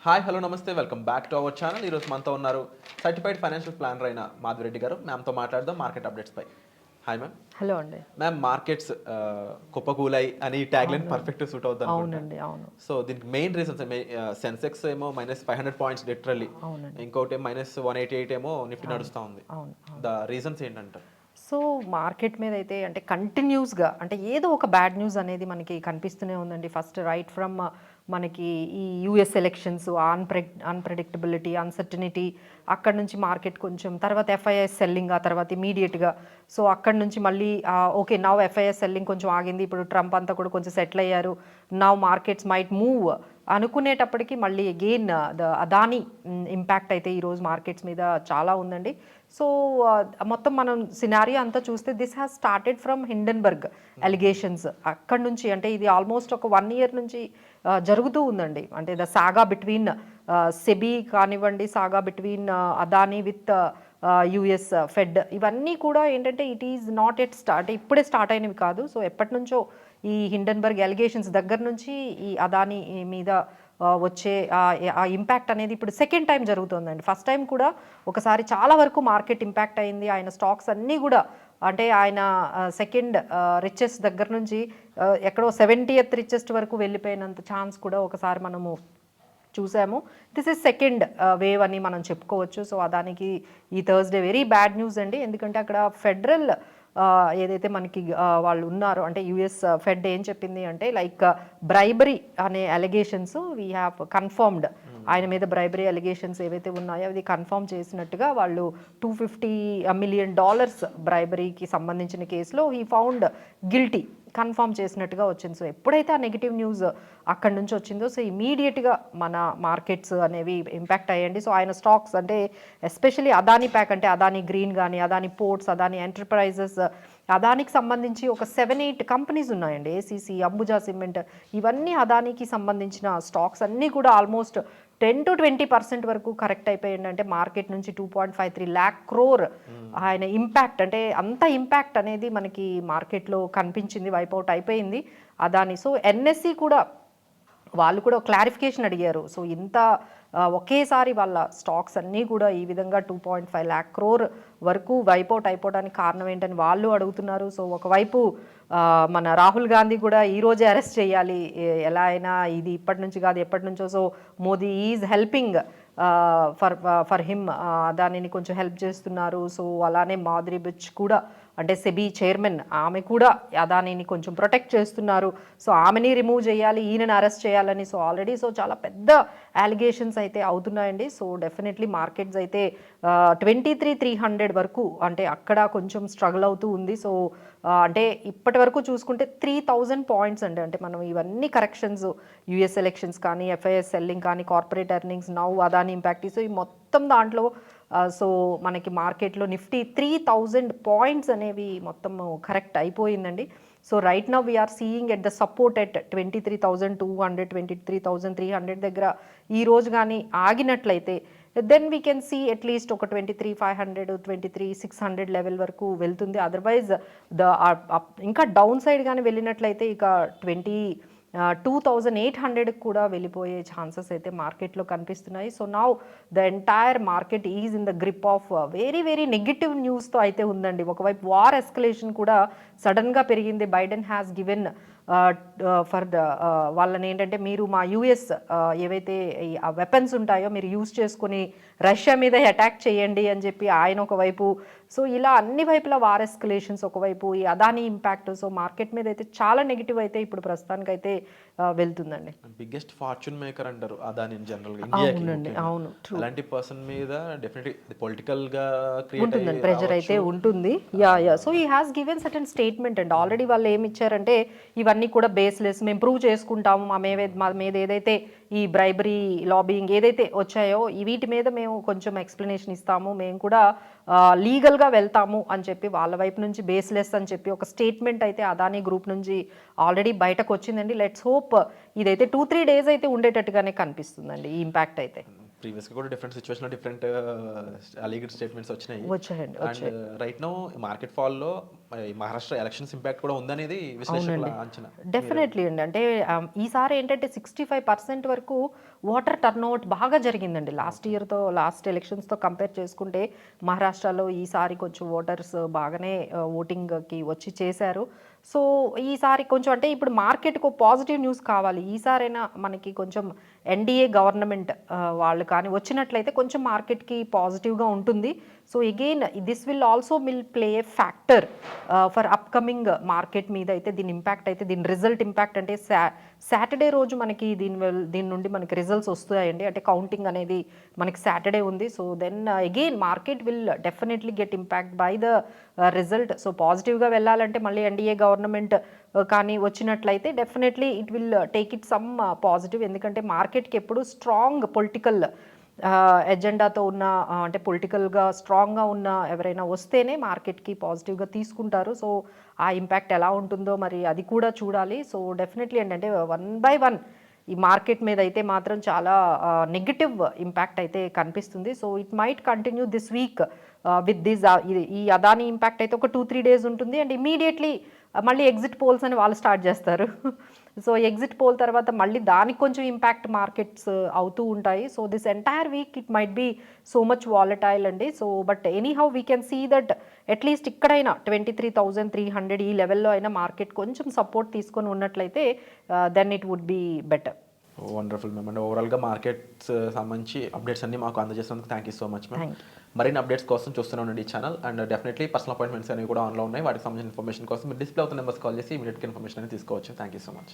Hi hello నమస్తే welcome back to our channel. ఈరోజు మనతో ఉన్నారు సర్టిఫైడ్ ఫైనాన్షియల్ ప్లానర్ అయిన మాధురెడ్డి గారు. మ్యామ్తో మాట్లాడదాం మార్కెట్ అప్డేట్స్ పై. Hi ma'am. హలో అండి. మ్యామ్, మార్కెట్స్ కుప్పకూలాయి అని ట్యాగ్లైన్ పర్ఫెక్ట్ సూట్ అవుతుంది అవునండి, అవును. సో దీనికి మెయిన్ రీజన్స్ సెన్సెక్స్ ఏమో -500 పాయింట్స్ లిటరల్లీ, ఇంకోటి -188 ఏమో నిఫ్టీ నడుస్తూ ఉంది. ద రీజన్స్ ఏంటంటారు? సో మార్కెట్ మీద అయితే అంటే కంటిన్యూస్గా అంటే ఏదో ఒక బ్యాడ్ న్యూస్ అనేది మనకి కనిపిస్తూనే ఉందండి. ఫస్ట్ రైట్ ఫ్రమ్ మనకి ఈ యూఎస్ ఎలక్షన్స్ అన్ప్రెడిక్టబిలిటీ, అన్సర్టనిటీ, అక్కడ నుంచి మార్కెట్ కొంచెం తర్వాత ఎఫ్ఐఎస్ సెల్లింగ్, ఆ తర్వాత ఇమీడియట్గా సో అక్కడ నుంచి మళ్ళీ ఓకే నవ్ ఎఫ్ఐఎస్ సెల్లింగ్ కొంచెం ఆగింది, ఇప్పుడు ట్రంప్ అంతా కూడా కొంచెం సెటిల్ అయ్యారు, నవ్ మార్కెట్స్ మైట్ మూవ్ అనుకునేటప్పటికి మళ్ళీ అగైన్ ద అదానీ ఇంపాక్ట్ అయితే ఈరోజు మార్కెట్స్ మీద చాలా ఉందండి. సో మొత్తం మనం సినారియో అంతా చూస్తే this has started from Hindenburg allegations. అక్కడ నుంచి అంటే ఇది ఆల్మోస్ట్ ఒక 1 year నుంచి జరుగుతూ ఉందండి. అంటే ద సాగా బిట్వీన్ సెబీ కానివ్వండి, saga between Adani with US Fed, ఇవన్నీ కూడా ఏంటంటే it is not at start, ఇప్పుడే స్టార్ట్ అయినవి కాదు. సో ఎప్పటి నుంచో ఈ హిండెన్బర్గ్ అలిగేషన్స్ దగ్గర నుంచి ఈ అదానీ మీద వచ్చే ఆ ఇంపాక్ట్ అనేది ఇప్పుడు సెకండ్ టైం జరుగుతుందండి. ఫస్ట్ టైం కూడా ఒకసారి చాలా వరకు మార్కెట్ ఇంపాక్ట్ అయింది. ఆయన స్టాక్స్ అన్నీ కూడా అంటే ఆయన సెకండ్ రిచెస్ట్ దగ్గర నుంచి ఎక్కడో 70th రిచెస్ట్ వరకు వెళ్ళిపోయినంత ఛాన్స్ కూడా ఒకసారి మనము చూసాము. దిస్ ఇస్ సెకండ్ వేవ్ అని మనం చెప్పుకోవచ్చు. సో దానికి ఈ థర్స్డే వెరీ బ్యాడ్ న్యూస్ అండి. ఎందుకంటే అక్కడ ఫెడరల్ ఏదైతే మనకి వాళ్ళు ఉన్నారో అంటే యుఎస్ ఫెడ్ ఏం చెప్పింది అంటే లైక్ బ్రైబరీ అనే అలిగేషన్స్ వీ హ్యావ్ కన్ఫర్మ్డ్, ఆయన మీద బ్రైబరీ అలిగేషన్స్ ఏవైతే ఉన్నాయో అది కన్ఫర్మ్ చేసినట్టుగా వాళ్ళు $250 million బ్రైబరీకి సంబంధించిన కేసులో హీ ఫౌండ్ గిల్టీ కన్ఫర్మ్ చేసినట్టుగా వచ్చింది. సో ఎప్పుడైతే ఆ నెగిటివ్ న్యూస్ అక్కడి నుంచి వచ్చిందో సో ఇమీడియట్గా మన మార్కెట్స్ అనేవి ఇంపాక్ట్ అయ్యండి. సో ఆయన స్టాక్స్ అంటే ఎస్పెషలీ అదానీ ప్యాక్ అంటే అదానీ గ్రీన్ కానీ, అదానీ పోర్ట్స్, అదానీ ఎంటర్ప్రైజెస్, అదానికి సంబంధించి ఒక 7-8 కంపెనీస్ ఉన్నాయండి. ఏసీసీ, అంబుజా సిమెంట్, ఇవన్నీ అదానికి సంబంధించిన స్టాక్స్ అన్నీ కూడా ఆల్మోస్ట్ 10 to 20% వరకు కరెక్ట్ అయిపోయింది. అంటే మార్కెట్ నుంచి 2.53 lakh crore ఆయన ఇంపాక్ట్ అంటే అంత ఇంపాక్ట్ అనేది మనకి మార్కెట్లో కనిపించింది, వైపౌట్ అయిపోయింది అదాని. సో ఎన్ఎస్సి కూడా వాళ్ళు కూడా క్లారిఫికేషన్ అడిగారు. సో ఇంత ఒకేసారి వాళ్ళ స్టాక్స్ అన్నీ కూడా ఈ విధంగా 2.5 lakh crore వరకు వైపౌట్ అయిపోవడానికి కారణం ఏంటని వాళ్ళు అడుగుతున్నారు. సో ఒకవైపు మన రాహుల్ గాంధీ కూడా ఈరోజే అరెస్ట్ చేయాలి ఎలా అయినా, ఇది ఇప్పటి నుంచి కాదు ఎప్పటి నుంచో. So Modi is helping for him, దానిని కొంచెం హెల్ప్ చేస్తున్నారు. సో అలానే మాధురి బిచ్ కూడా అంటే సెబీ చైర్మన్, ఆమె కూడా అదానీని కొంచెం ప్రొటెక్ట్ చేస్తున్నారు. సో ఆమెని రిమూవ్ చేయాలి, ఈయనని అరెస్ట్ చేయాలని. సో ఆల్రెడీ సో చాలా పెద్ద అలిగేషన్స్ అయితే అవుతున్నాయండి. సో డెఫినెట్లీ మార్కెట్స్ అయితే 23,300 వరకు అంటే అక్కడ కొంచెం స్ట్రగుల్ అవుతూ ఉంది. సో అంటే ఇప్పటి వరకు చూసుకుంటే 3,000 పాయింట్స్ అండి. అంటే మనం ఇవన్నీ కరెక్షన్స్, యూఎస్ ఎలక్షన్స్ కానీ, ఎఫ్ఐఎస్ సెల్లింగ్ కానీ, corporate earnings, now Adani impact, so ఈ మొత్తం దాంట్లో సో మనకి మార్కెట్లో నిఫ్టీ 3,000 పాయింట్స్ అనేవి మొత్తం కరెక్ట్ అయిపోయిందండి. So right now we're seeing at the support at 23,200, 23,300 దగ్గర ఈ రోజు కానీ ఆగినట్లయితే then we can see at least ఒక 23,500, 23,600 లెవెల్ వరకు వెళ్తుంది. అదర్వైజ్ ఇంకా డౌన్ సైడ్ కానీ వెళ్ళినట్లయితే ఇక 2,800 కూడా వెళ్ళిపోయే ఛాన్సెస్ అయితే మార్కెట్లో కనిపిస్తున్నాయి. So now the entire market is in the grip of very very negative న్యూస్తో అయితే ఉందండి. ఒకవైపు వార్ ఎస్కలేషన్ కూడా సడన్గా పెరిగింది. Biden has given for the వాళ్ళని ఏంటంటే మీరు మా యూఎస్ ఏవైతే వెపన్స్ ఉంటాయో మీరు యూజ్ చేసుకుని రష్యా మీద అటాక్ చేయండి అని చెప్పి ఆయన ఒకవైపు. సో ఇలా అన్ని వైపులా వార్ ఎస్కలేషన్స్, ఒకవైపు ఈ అదానీ ఇంపాక్ట్. సో మార్కెట్ మీద అయితే చాలా నెగిటివ్ అయితే ఇప్పుడు ప్రస్తుతానికి అయితే వెళ్తుందండి. బిగ్గెస్ట్ ఫార్చ్యూన్ మేకర్ అంటారు అదానీ జనరల్ గా ఇండియాకి. అవును, అలాంటి పర్సన్ మీద డెఫినెట్లీ పొలిటికల్ గా ఉంటుందండి, ప్రెజర్ అయితే ఉంటుంది. యా సో ఈ has given certain statement and already వాళ్ళు ఏమి ఇచ్చారంటే ఇవన్నీ కూడా బేస్లెస్, మేము ప్రూవ్ చేసుకుంటాము, మా మీద ఏదైతే ఈ బ్రైబరీ లాబింగ్ ఏదైతే వచ్చాయో వీటి మీద మేము కొంచెం ఎక్స్ప్లెనేషన్ ఇస్తాము, మేము కూడా లీగల్గా వెళ్తాము అని చెప్పి వాళ్ళ వైపు నుంచి బేస్లెస్ అని చెప్పి ఒక స్టేట్మెంట్ అయితే అదానీ గ్రూప్ నుంచి ఆల్రెడీ బయటకు వచ్చిందండి. లెట్స్ హోప్ ఇదైతే 2-3 days అయితే ఉండేటట్టుగానే కనిపిస్తుందండి ఈ ఇంపాక్ట్ అయితే. ప్రీవియస్గా కూడా డిఫరెంట్ సిచ్యువేషన్లో డిఫరెంట్ అలీగెడ్ స్టేట్మెంట్స్ వచ్చాయండి. వచ్చాయండి. అండ్ రైట్ నౌ మార్కెట్ ఫాల్లో మరి మహారాష్ట్ర ఎలక్షన్స్ ఇంపాక్ట్ కూడా ఉందనేది విశ్లేషకుల అంచనా. డెఫినెట్లీ అండి. అంటే ఈసారి ఏంటంటే 65% వరకు ఓటర్ టర్న్అవుట్ బాగా జరిగిందండి. లాస్ట్ ఎలక్షన్స్తో కంపేర్ చేసుకుంటే మహారాష్ట్రలో ఈసారి కొంచెం ఓటర్స్ బాగానే ఓటింగ్కి వచ్చి చేశారు. సో ఈసారి కొంచెం అంటే ఇప్పుడు మార్కెట్కు పాజిటివ్ న్యూస్ కావాలి. ఈసారైనా మనకి కొంచెం ఎన్డీఏ గవర్నమెంట్ వాళ్ళు కానీ వచ్చినట్లయితే కొంచెం మార్కెట్కి పాజిటివ్గా ఉంటుంది. So again this will also play A factor for upcoming market మీద అయితే దీని ఇంపాక్ట్ అయితే దీని రిజల్ట్ ఇంపాక్ట్ అంటే సాటర్డే రోజు మనకి దీని నుండి మనకి రిజల్ట్స్ వస్తాయండి. అంటే కౌంటింగ్ అనేది మనకి సాటర్డే ఉంది. So then again market will definitely get impact by the result. So పాజిటివ్గా వెళ్ళాలంటే మళ్ళీ ఎన్డీఏ గవర్నమెంట్ కానీ వచ్చినట్లయితే definitely it will take it some positive. ఎందుకంటే మార్కెట్కి ఎప్పుడు స్ట్రాంగ్ పొలిటికల్ ఎజెండాతో ఉన్న అంటే పొలిటికల్గా స్ట్రాంగ్గా ఉన్న ఎవరైనా వస్తేనే మార్కెట్కి పాజిటివ్గా తీసుకుంటారు. సో ఆ ఇంపాక్ట్ ఎలా ఉంటుందో మరి అది కూడా చూడాలి. సో డెఫినెట్లీ ఏంటంటే 1 by 1 ఈ మార్కెట్ మీద అయితే మాత్రం చాలా నెగిటివ్ ఇంపాక్ట్ అయితే కనిపిస్తుంది. So it might continue this week with this ఈ అదానీ ఇంపాక్ట్ అయితే ఒక 2-3 days ఉంటుంది. అండ్ ఇమీడియట్లీ మళ్ళీ ఎగ్జిట్ పోల్స్ అని వాళ్ళు స్టార్ట్ చేస్తారు. సో ఎగ్జిట్ పోల్ తర్వాత మళ్ళీ దానికి కొంచెం ఇంపాక్ట్ మార్కెట్స్ అవుతూ ఉంటాయి. So this entire week it might be so much volatile అండి. So but anyhow we can see that at least ఇక్కడైనా 23,300 ఈ లెవెల్లో అయినా మార్కెట్ కొంచెం సపోర్ట్ తీసుకొని ఉన్నట్లయితే then it would be better. Wonderful ma'am. అంటే ఓవరాల్గా మార్కెట్స్ సంబంధించి అప్డేట్స్ అన్ని మాకు అందజేసినందుకు thank you so much ma'am. మరిన్ని అప్డేట్స్ కోసం చూస్తూనే ఉండండి ఈ channel. And definitely personal appointments అనేవి కూడా ఆన్లో ఉన్నాయి. వాటికి సంబంధించిన ఇన్ఫర్మేషన్ కోసం మీరు డిస్ప్లే అవుతున్న నెంబర్స్ కాల్ చేసి ఇమీడియట్గా ఇన్ఫర్మేషన్ అనేది తీసుకోవచ్చు. Thank you so much.